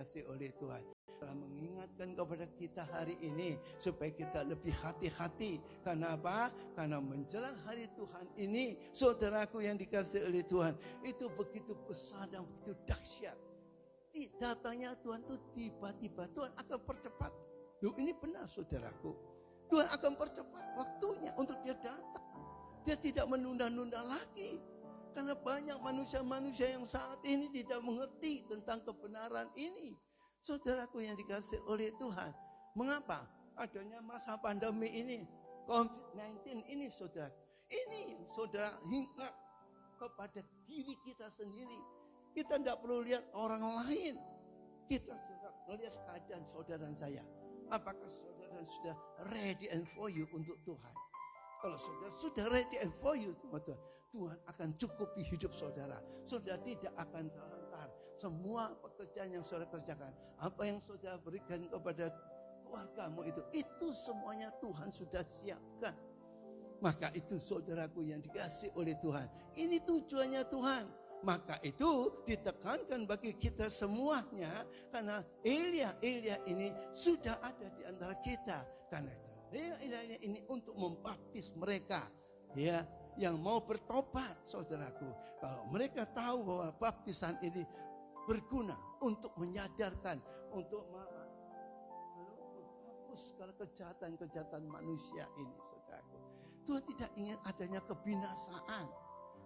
dikasih oleh Tuhan, telah mengingatkan kepada kita hari ini supaya kita lebih hati-hati. Karena apa? Karena menjelang hari Tuhan ini, saudaraku yang dikasih oleh Tuhan, itu begitu besar dan begitu dahsyat. Datangnya Tuhan itu tiba-tiba, Tuhan akan percepat. Loh, ini benar saudaraku. Tuhan akan percepat waktunya untuk dia datang. Dia tidak menunda-nunda lagi. Karena banyak manusia-manusia yang saat ini tidak mengerti tentang kebenaran ini. Saudaraku yang dikasih oleh Tuhan. Mengapa? Adanya masa pandemi ini, COVID-19 ini saudara. Ini yang saudara ingat kepada diri kita sendiri. Kita tidak perlu lihat orang lain. Kita sudah melihat keadaan saudara dan saya. Apakah saudara sudah ready and for you untuk Tuhan? Kalau saudara sudah ready and for you Tuhan, Tuhan akan cukupi hidup saudara. Saudara tidak akan terlantar. Semua pekerjaan yang saudara kerjakan, apa yang saudara berikan kepada keluargamu itu semuanya Tuhan sudah siapkan. Maka itu saudaraku yang dikasih oleh Tuhan. Ini tujuannya Tuhan. Maka itu ditekankan bagi kita semuanya. Karena Elia ini sudah ada di antara kita. Karena Elia ini untuk membaptis mereka. Ya, yang mau bertobat saudaraku. Kalau mereka tahu bahwa baptisan ini berguna untuk menyadarkan. Untuk menghapus segala kejahatan-kejahatan manusia ini saudaraku. Tuhan tidak ingin adanya kebinasaan.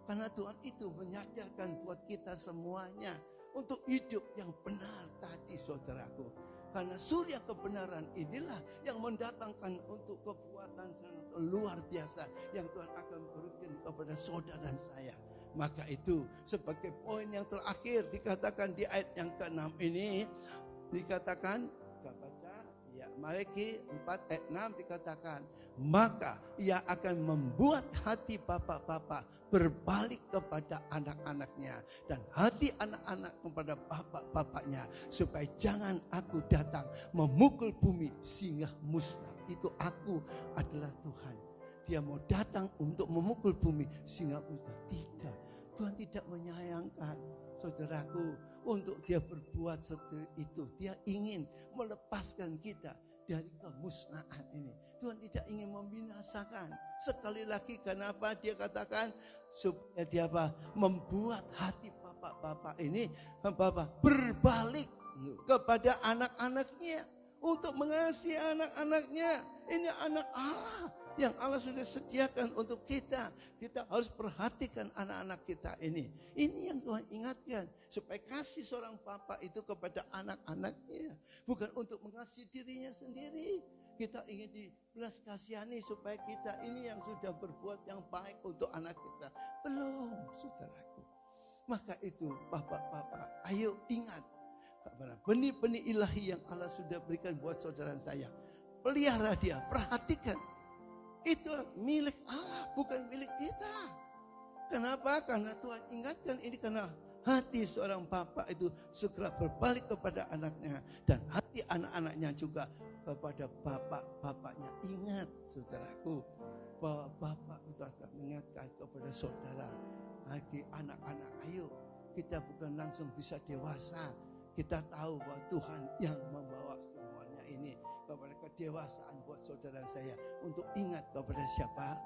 Karena Tuhan itu menyadarkan buat kita semuanya untuk hidup yang benar tadi saudaraku. Karena surya kebenaran inilah yang mendatangkan untuk kekuatan sangat luar biasa yang Tuhan akan berikan kepada saudara dan saya. Maka itu sebagai poin yang terakhir dikatakan di ayat yang ke-6 ini, dikatakan, Malaki 4 ayat 6 dikatakan, maka ia akan membuat hati bapak-bapak berbalik kepada anak-anaknya dan hati anak-anak kepada bapak-bapaknya, supaya jangan aku datang memukul bumi sehingga musnah. Itu aku adalah Tuhan. Dia mau datang untuk memukul bumi sehingga musnah. Tidak, Tuhan tidak menyayangkan saudaraku untuk dia berbuat seperti itu. Dia ingin melepaskan kita dari kemusnahan ini. Tuhan tidak ingin membinasakan. Sekali lagi, kenapa dia katakan supaya dia membuat hati bapak-bapak ini berbalik kepada anak-anaknya untuk mengasihi anak-anaknya. Ini anak Allah yang Allah sudah sediakan untuk kita. Kita harus perhatikan anak-anak kita ini. Ini yang Tuhan ingatkan. Supaya kasih seorang bapak itu kepada anak-anaknya. Bukan untuk mengasihi dirinya sendiri. Kita ingin dibelas kasihani supaya kita ini yang sudah berbuat yang baik untuk anak kita. Belum, saudaraku. Maka itu bapak-bapak, ayo ingat kepada benih-benih ilahi yang Allah sudah berikan buat saudara saya. Pelihara dia, perhatikan. Itu milik Allah, bukan milik kita. Kenapa? Karena Tuhan ingatkan ini, karena hati seorang bapak itu segera berbalik kepada anaknya. Dan hati anak-anaknya juga kepada bapak-bapaknya. Ingat saudaraku, bahwa bapak kita mengingatkan kepada saudara. Bagi anak-anak, ayo kita bukan langsung bisa dewasa. Kita tahu bahwa Tuhan yang membawa semuanya ini kepada kedewasaan buat saudara saya. Untuk ingat kepada siapa?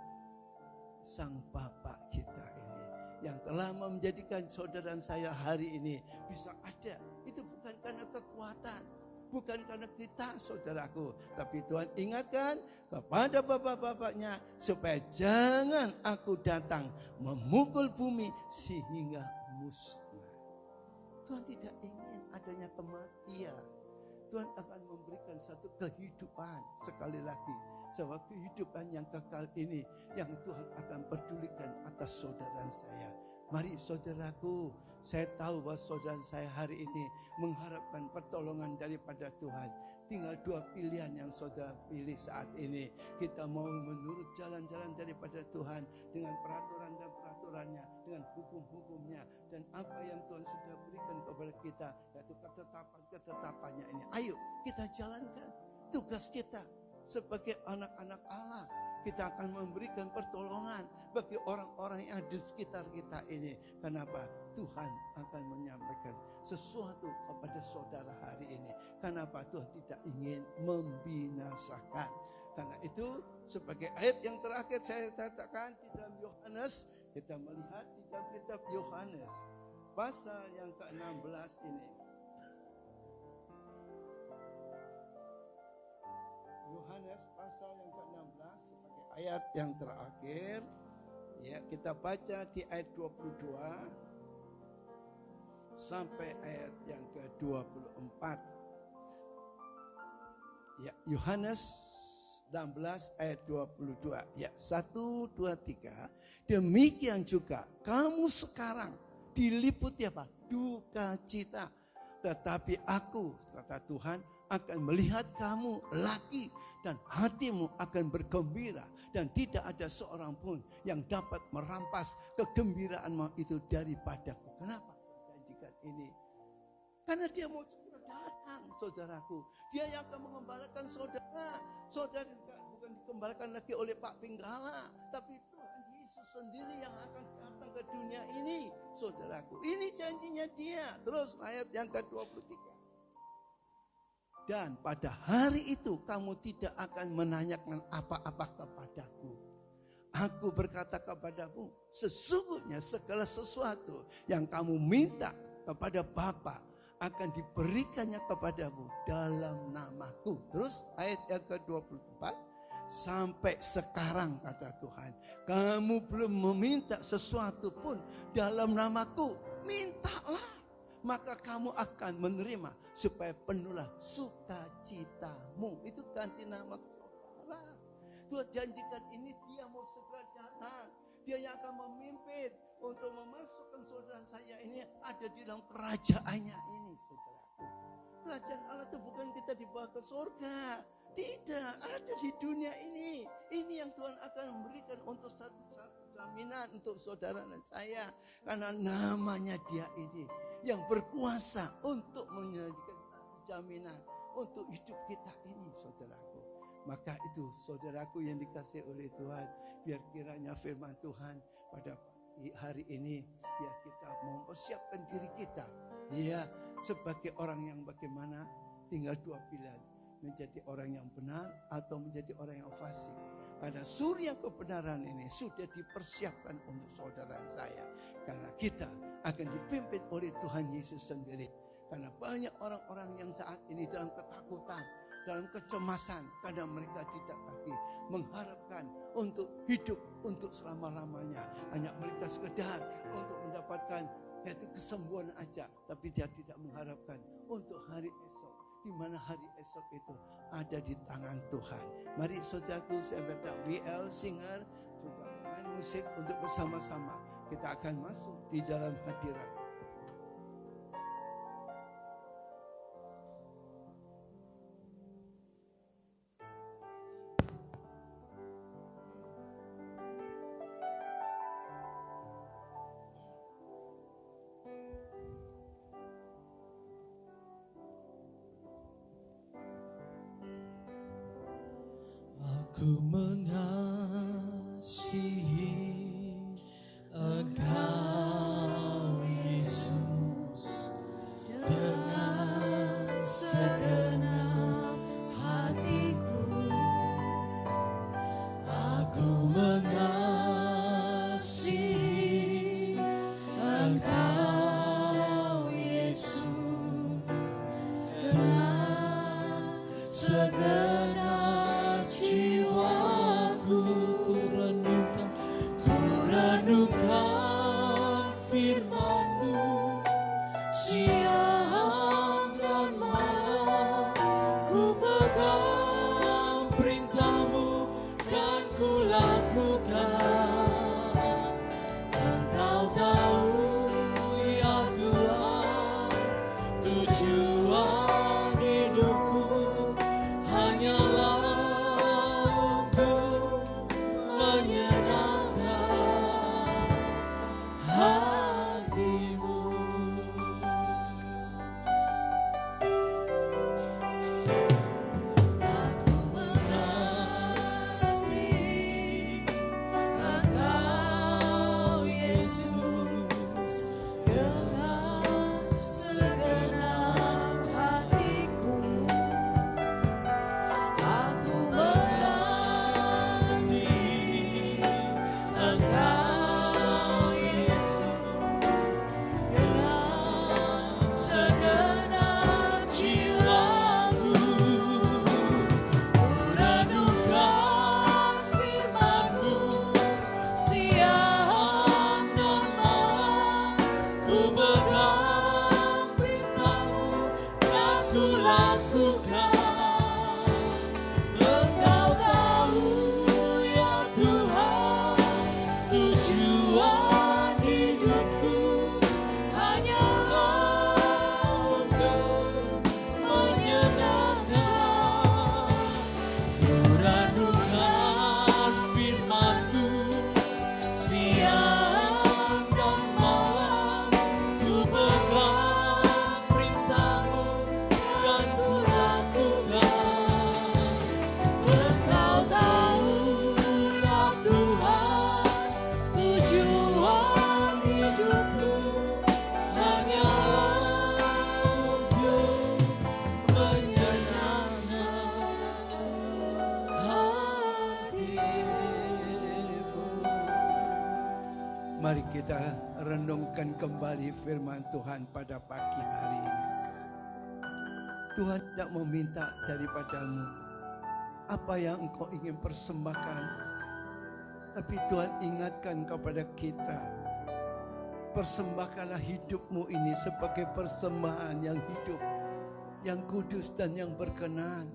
Sang Bapak kita ini. Yang telah menjadikan saudara saya hari ini bisa ada. Itu bukan karena kekuatan. Bukan karena kita saudaraku. Tapi Tuhan ingatkan kepada bapak-bapaknya. Supaya jangan aku datang memukul bumi sehingga musnah. Tuhan tidak ingin adanya kematian. Tuhan akan memberikan satu kehidupan. Sekali lagi, sebuah kehidupan yang kekal ini yang Tuhan akan pedulikan atas saudara saya. Mari saudaraku, saya tahu bahwa saudara saya hari ini mengharapkan pertolongan daripada Tuhan. Tinggal dua pilihan yang saudara pilih saat ini. Kita mau menurut jalan-jalan daripada Tuhan dengan peraturan dan peraturannya, dengan hukum-hukumnya, dan apa yang Tuhan sudah berikan kepada kita, yaitu ketetapan-ketetapannya ini. Ayo kita jalankan tugas kita sebagai anak-anak Allah. Kita akan memberikan pertolongan bagi orang-orang yang ada di sekitar kita ini. Kenapa? Tuhan akan menyampaikan sesuatu kepada saudara hari Kenapa Tuhan tidak ingin membinasakan? Karena itu sebagai ayat yang terakhir saya katakan di dalam Yohanes, kita melihat di dalam kitab Yohanes pasal yang ke-16 ini. Yohanes pasal yang ke-16 sebagai ayat yang terakhir. Ya, kita baca di ayat 22 sampai ayat yang ke-24. Ya, Yohanes 16 ayat 22. Ya, 1, 2, 3. Demikian juga kamu sekarang diliputi apa? Duka cita. Tetapi aku, kata Tuhan, akan melihat kamu lagi dan hatimu akan bergembira. Dan tidak ada seorang pun yang dapat merampas kegembiraanmu itu daripadaku. Kenapa? Janjikan ini. Karena dia mau segera datang, saudaraku. Dia yang akan mengembalakan saudara. Saudara bukan dikembalakan lagi oleh Pak Pinggala, tapi Tuhan Yesus sendiri yang akan datang ke dunia ini, saudaraku. Ini janjinya dia. Terus ayat yang ke-23. Dan pada hari itu kamu tidak akan menanyakan apa-apa kepadaku. Aku berkata kepadamu, sesungguhnya segala sesuatu yang kamu minta kepada Bapa akan diberikannya kepadamu dalam namaku. Terus ayat yang ke-24. Sampai sekarang kata Tuhan, kamu belum meminta sesuatu pun dalam namaku. Mintalah, maka kamu akan menerima supaya penuhlah sukacitamu. Itu ganti nama saudara. Tuhan janjikan ini, dia mau segera datang. Dia yang akan memimpin untuk memasukkan saudara saya ini ada di dalam kerajaannya ini, saudaraku. Kerajaan Allah itu bukan kita dibawa ke surga. Tidak, ada di dunia ini. Ini yang Tuhan akan memberikan untuk satu jaminan untuk saudara dan saya. Karena namanya dia ini yang berkuasa untuk menjadikan satu jaminan untuk hidup kita ini, saudaraku. Maka itu saudaraku yang dikasihi oleh Tuhan, biar kiranya firman Tuhan pada hari ini, biar kita mempersiapkan diri kita, ya, sebagai orang yang bagaimana, tinggal dua pilihan, menjadi orang yang benar atau menjadi orang yang fasik. Karena surya kebenaran ini sudah dipersiapkan untuk saudara saya. Karena kita akan dipimpin oleh Tuhan Yesus sendiri. Karena banyak orang-orang yang saat ini dalam ketakutan, dalam kecemasan. Karena mereka tidak lagi mengharapkan untuk hidup untuk selama-lamanya. Hanya mereka sekedar untuk mendapatkan yaitu kesembuhan aja. Tapi dia tidak mengharapkan untuk hari esok. Di mana hari esok itu ada di tangan Tuhan. Mari saudaraku, saya minta WL Singer juga main musik untuk bersama-sama kita akan masuk di dalam hadirat. Ku mengasihi Engkau Yesus dengan segenap hatiku. Aku mengasihi Engkau Yesus dengan segenap renungkan firman-Mu siang dan malam, ku pegang perintah-Mu dan ku lakukan. Engkau tahu ya Tuhan, tujuan hidupku hanya ku lakukan. Engkau tahu ya Tuhan, tujuan hidupku hanyalah untuk menyenangkan. Ku renungkan firman-Mu siang dan malam, ku pegang perintah-Mu dan ku lakukan. Engkau tahu ya Tuhan, tujuan hidupku hanyalah untuk menyenangkan hatimu. Mari kita renungkan kembali firman Tuhan pada pagi hari ini. Tuhan tidak meminta daripadamu apa yang engkau ingin persembahkan, tapi Tuhan ingatkan kepada kita, persembahkanlah hidupmu ini sebagai persembahan yang hidup, yang kudus dan yang berkenan.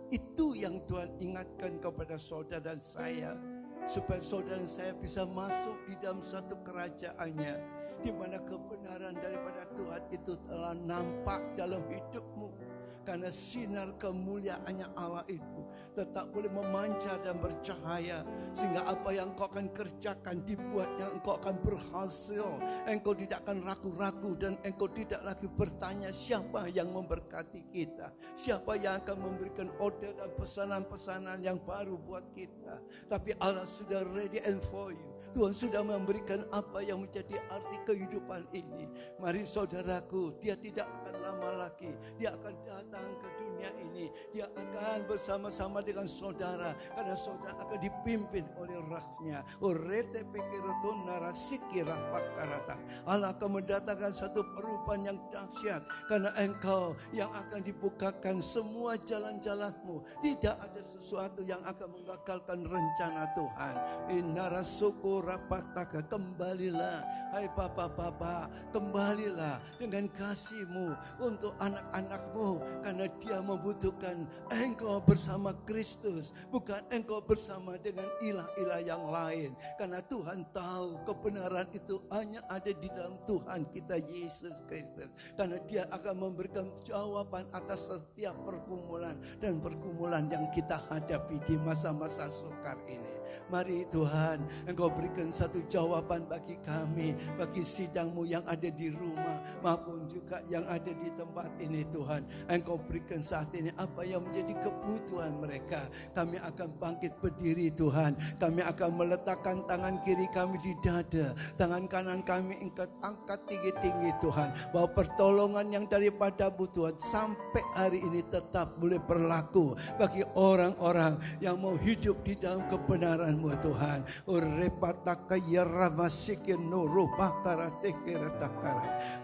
Itu yang Tuhan ingatkan kepada saudara dan saya, supaya saudara dan saya bisa masuk di dalam satu kerajaan-Nya, di mana kebenaran daripada Tuhan itu telah nampak dalam hidupmu. Karena sinar kemuliaan-Nya Allah itu tetap boleh memancar dan bercahaya, sehingga apa yang engkau akan kerjakan dibuatnya engkau akan berhasil. Engkau tidak akan ragu-ragu dan engkau tidak lagi bertanya siapa yang memberkati kita, siapa yang akan memberikan order dan pesanan-pesanan yang baru buat kita. Tapi Allah sudah ready and for you. Tuhan sudah memberikan apa yang menjadi arti kehidupan ini. Mari saudaraku, dia tidak akan lama lagi. Dia akan datang ke dunia ini. Dia akan bersama-sama dengan saudara. Karena saudara akan dipimpin oleh Roh-Nya. Orete pikirutun narasiki rapakarata. Allah akan mendatangkan satu perubahan yang dahsyat. Karena engkau yang akan dibukakan semua jalan-jalanmu. Tidak ada sesuatu yang akan menggagalkan rencana Tuhan. Inarasuku rapataka, kembalilah hai Bapa, kembalilah dengan kasih-Mu untuk anak-anak-Mu, karena dia membutuhkan engkau bersama Kristus, bukan engkau bersama dengan ilah-ilah yang lain. Karena Tuhan tahu kebenaran itu hanya ada di dalam Tuhan kita Yesus Kristus. Karena dia akan memberikan jawaban atas setiap pergumulan dan pergumulan yang kita hadapi di masa-masa sukar ini. Mari Tuhan, engkau berikan satu jawaban bagi kami, bagi sidang-Mu yang ada di rumah maupun juga yang ada di tempat ini Tuhan. Engkau berikan saat ini apa yang menjadi kebutuhan mereka. Kami akan bangkit berdiri Tuhan. Kami akan meletakkan tangan kiri kami di dada, tangan kanan kami angkat tinggi-tinggi Tuhan. Bahwa pertolongan yang daripada-Mu Tuhan sampai hari ini tetap boleh berlaku bagi orang-orang yang mau hidup di dalam kebenaran-Mu Tuhan.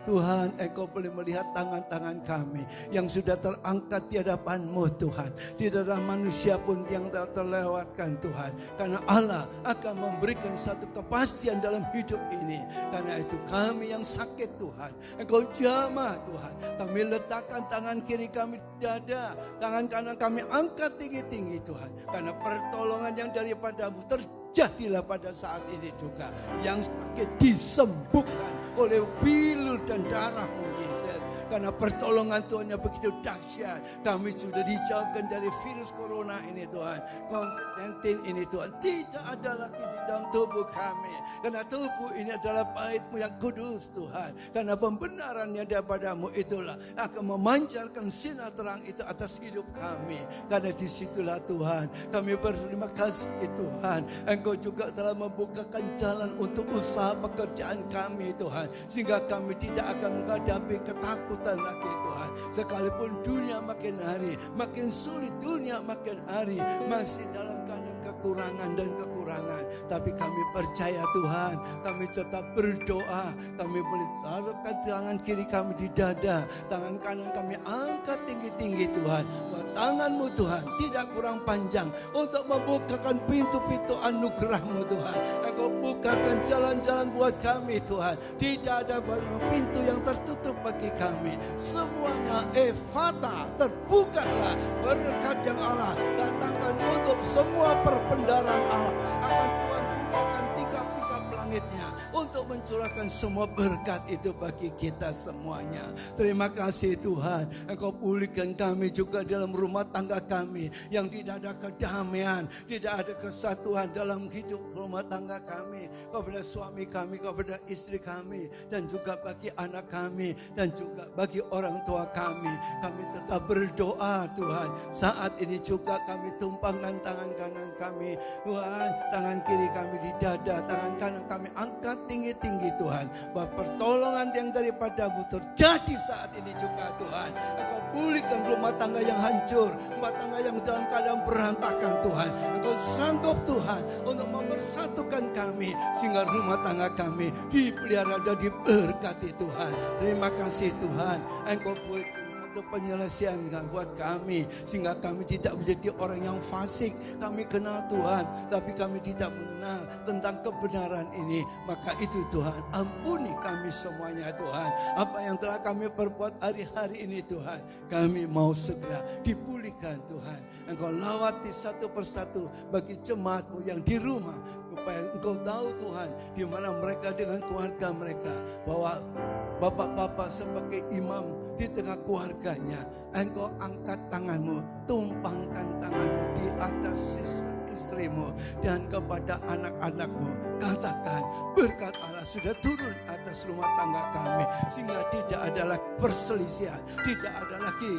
Tuhan, engkau boleh melihat tangan-tangan kami yang sudah terangkat di hadapan-Mu Tuhan. Tidak ada manusia pun yang terlewatkan Tuhan. Karena Allah akan memberikan satu kepastian dalam hidup ini. Karena itu kami yang sakit Tuhan, engkau jamah Tuhan. Kami letakkan tangan kiri kami di dada, tangan kanan kami angkat tinggi-tinggi Tuhan. Karena pertolongan yang daripada-Mu terjadilah pada saat ini juga. Yang sakit disembuhkan oleh bilur dan darah-Mu Yesus. Karena pertolongan Tuhan yang begitu dahsyat. Kami sudah dijauhkan dari virus corona ini Tuhan, COVID-19 ini Tuhan. Tidak ada lagi di dalam tubuh kami. Karena tubuh ini adalah bait-Mu yang kudus Tuhan. Karena pembenarannya daripada-Mu itulah akan memancarkan sinar terang itu atas hidup kami. Karena disitulah Tuhan kami berterima kasih Tuhan. Engkau juga telah membukakan jalan untuk usaha pekerjaan kami Tuhan. Sehingga kami tidak akan menghadapi ketakutan lagi Tuhan. Sekalipun dunia makin hari makin sulit, dunia makin hari masih dalam keadaan kekurangan dan kekurangan. Tapi kami percaya Tuhan, kami tetap berdoa. Kami boleh taruhkan tangan kiri kami di dada, tangan kanan kami angkat tinggi-tinggi Tuhan. Bahwa tangan-Mu Tuhan tidak kurang panjang untuk membukakan pintu-pintu anugerah-Mu Tuhan. Engkau bukakan jalan-jalan buat kami Tuhan. Tidak ada banyak pintu yang tertutup bagi kami. Semuanya Efata, terbukalah berkat yang Allah datangkan untuk semua perbendaharaan Allah. Akan Tuhan bukakan tingkap-tingkap langitnya untuk mencurahkan semua berkat itu bagi kita semuanya. Terima kasih Tuhan, Engkau pulihkan kami juga dalam rumah tangga kami yang tidak ada kedamaian, tidak ada kesatuan dalam hidup rumah tangga kami, kepada suami kami, kepada istri kami, dan juga bagi anak kami, dan juga bagi orang tua kami. Kami tetap berdoa Tuhan. Saat ini juga kami tumpangkan tangan kanan kami Tuhan, tangan kiri kami di dada, tangan kanan kami angkat tinggi-tinggi Tuhan. Bahwa pertolongan yang daripada-Mu terjadi saat ini juga Tuhan. Engkau pulihkan rumah tangga yang hancur, rumah tangga yang dalam keadaan berantakan Tuhan. Engkau sanggup Tuhan untuk mempersatukan kami sehingga rumah tangga kami dipelihara dan diberkati Tuhan. Terima kasih Tuhan, Engkau buat penyelesaian buat kami sehingga kami tidak menjadi orang yang fasik. Kami kenal Tuhan tapi kami tidak mengenal tentang kebenaran ini. Maka itu Tuhan, ampuni kami semuanya Tuhan. Apa yang telah kami perbuat hari-hari ini Tuhan, kami mau segera dipulihkan Tuhan. Engkau lawati satu persatu bagi jemaat-Mu yang di rumah, supaya Engkau tahu Tuhan di mana mereka dengan keluarga mereka, bahwa bapak-bapak sebagai imam di tengah keluarganya, Engkau angkat tangan-Mu, tumpangkan tangan-Mu di atas istrimu dan kepada anak-anak-Mu. Katakan berkat Allah sudah turun atas rumah tangga kami, sehingga tidak ada lagi perselisihan, tidak ada lagi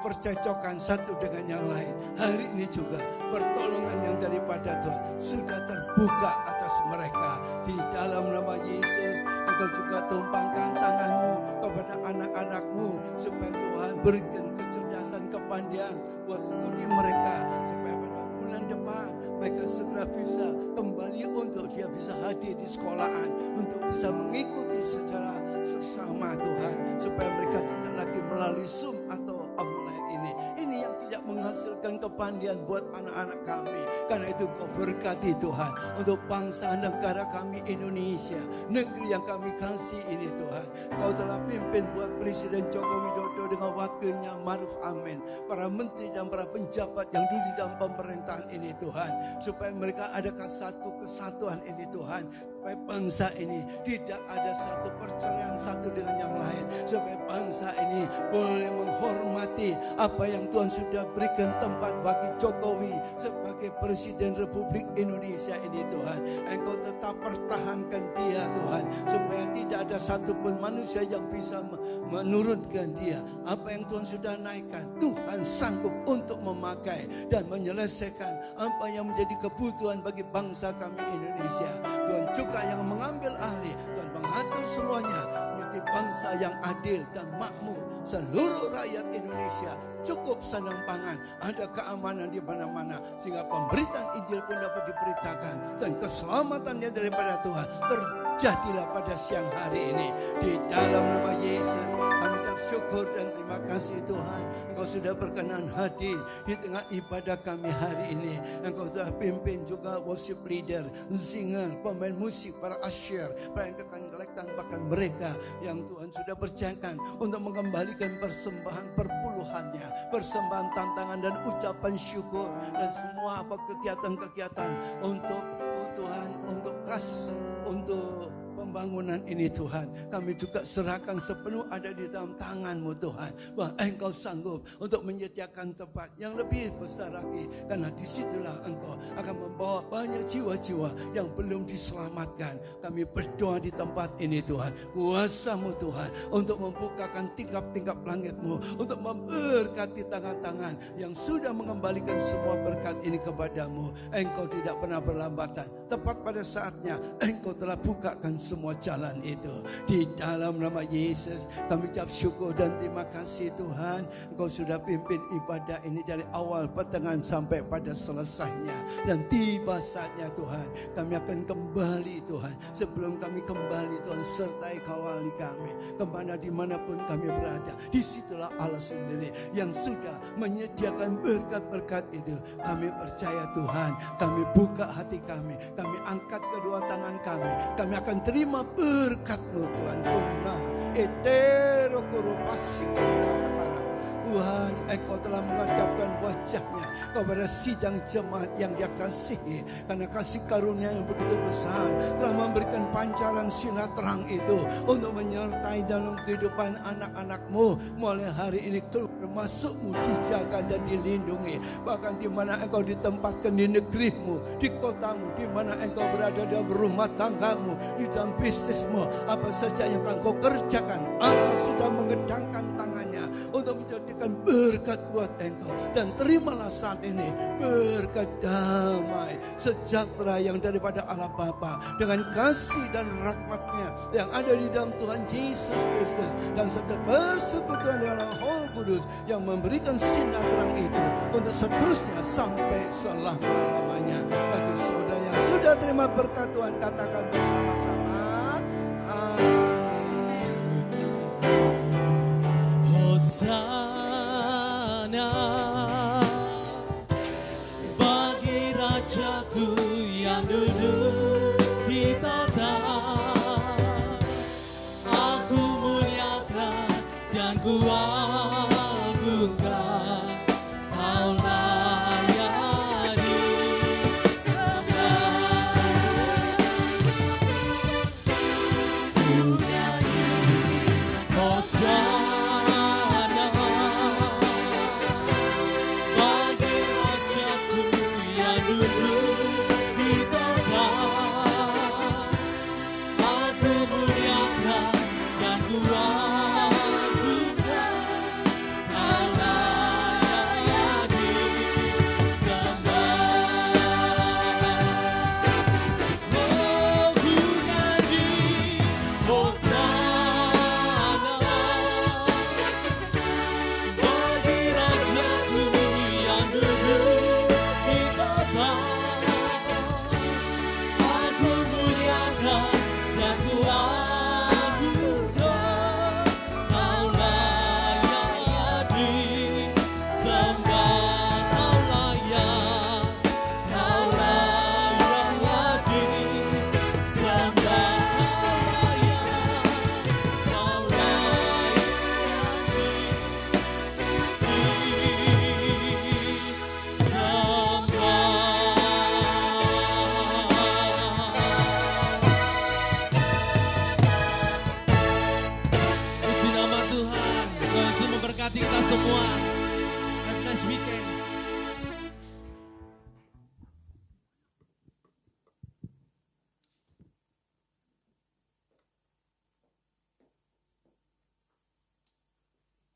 percecokan satu dengan yang lain. Hari ini juga pertolongan yang daripada Tuhan sudah terbuka atas mereka. Di dalam nama Yesus, Engkau juga tumpangkan tangan-Mu kepada anak-anak-Mu, supaya Tuhan berikan kecerdasan, kepandaian buat studi mereka, supaya pada bulan depan mereka segera bisa kembali untuk dia bisa hadir di sekolahan, untuk bisa mengikuti secara sesama Tuhan, supaya mereka tidak lagi melalui Zoom atau online ini. Ini yang tidak menghasilkan kepandaian buat anak-anak kami. Karena itu Kau berkati Tuhan untuk bangsa negara kami Indonesia, negeri yang kami kasih ini Tuhan. Kau telah pimpin buat Presiden Joko Widodo dengan wakilnya Maruf Amin, para menteri dan para penjabat yang duduk di dalam pemerintahan ini Tuhan, supaya mereka ada satu kesatuan ini Tuhan, supaya bangsa ini tidak ada satu perceraian satu dengan yang lain, supaya bangsa ini boleh menghormati apa yang Tuhan sudah berikan tempat bagi Jokowi sebagai Presiden Republik Indonesia ini Tuhan. Engkau tetap pertahankan dia Tuhan, supaya tidak ada satupun manusia yang bisa menurunkan dia. Apa yang Tuhan sudah naikkan, Tuhan sanggup untuk memakai dan menyelesaikan apa yang menjadi kebutuhan bagi bangsa kami Indonesia. Tuhan juga yang mengambil alih, Tuhan mengatur semuanya menjadi bangsa yang adil dan makmur. Seluruh rakyat Indonesia cukup sandang pangan, ada keamanan di mana-mana, sehingga pemberitaan Injil pun dapat diberitakan dan keselamatannya daripada Tuhan terjadilah pada siang hari ini. Di dalam nama Yesus kami ucap syukur dan terima kasih Tuhan, Engkau sudah berkenan hadir di tengah ibadah kami hari ini. Engkau sudah pimpin juga worship leader, singer, pemain musik, para usher, para yang akan kolektan, bahkan mereka yang Tuhan sudah percayakan untuk mengembalikan persembahan perpuluhannya, persembahan tantangan dan ucapan syukur, dan semua apa kegiatan-kegiatan untuk Tuhan, untuk untuk pembangunan ini Tuhan. Kami juga serahkan sepenuh ada di dalam tangan-Mu Tuhan, bahwa Engkau sanggup untuk menyediakan tempat yang lebih besar lagi, karena disitulah Engkau akan membawa banyak jiwa-jiwa yang belum diselamatkan. Kami berdoa di tempat ini Tuhan, kuasa-Mu Tuhan untuk membukakan tingkap-tingkap langit-Mu, untuk memberkati tangan-tangan yang sudah mengembalikan semua berkat ini kepadamu. Engkau tidak pernah berlambatan, tepat pada saatnya Engkau telah bukakan semua semua jalan itu. Di dalam nama Yesus kami ucap syukur dan terima kasih Tuhan. Engkau sudah pimpin ibadah ini dari awal pertengahan sampai pada selesainya. Dan tiba saatnya Tuhan, kami akan kembali Tuhan. Sebelum kami kembali Tuhan, sertai kawali kami kemana dimanapun kami berada. Disitulah Allah sendiri yang sudah menyediakan berkat-berkat itu. Kami percaya Tuhan, kami buka hati kami angkat kedua tangan kami akan terima berkat-Mu Tuhan. Kuna etero kuru pasikita Tuhan, Engkau telah menghadapkan wajah-Nya kepada sidang jemaat yang Dia kasihi. Karena kasih karunia yang begitu besar telah memberikan pancaran sinar terang itu untuk menyertai dalam kehidupan anak-anak-Mu. Mulai hari ini termasuk-Mu dijaga dan dilindungi. Bahkan di mana Engkau ditempatkan di negeri-Mu, di kota-Mu, di mana Engkau berada dalam rumah tangga-Mu, di dalam bisnis-Mu, apa saja yang Engkau kerjakan, Allah sudah mengedangkan tangannya untuk menjadikan berkat buat engkau. Dan terimalah saat ini berkat damai sejahtera yang daripada Allah Bapa, dengan kasih dan rahmat-Nya yang ada di dalam Tuhan Yesus Kristus, dan serta persekutuan dengan Roh Kudus yang memberikan sinar terang itu untuk seterusnya sampai selama-lamanya. Bagi saudara yang sudah terima berkat Tuhan, katakan bersama-sama amin. Hosana bagi Rajaku yang duduk di tahta. Aku muliakan dan ku agungkan, Kau layani sembah. Ku nyanyi Hosana bagi Rajaku yang duduk di tahta. Aku muliakan dan ku agungkan, Kau layani sembah. Oh, ku nyanyi Hosana bagi Rajaku yang duduk di tahta. Aku muliakan dan ku agungkan, Kau layani sembah. Kau layak, Kau layani sembah. Kau layak, Kau Puji nama Tuhan. Tuhan Yesus memberkati kita semua. Have a nice weekend.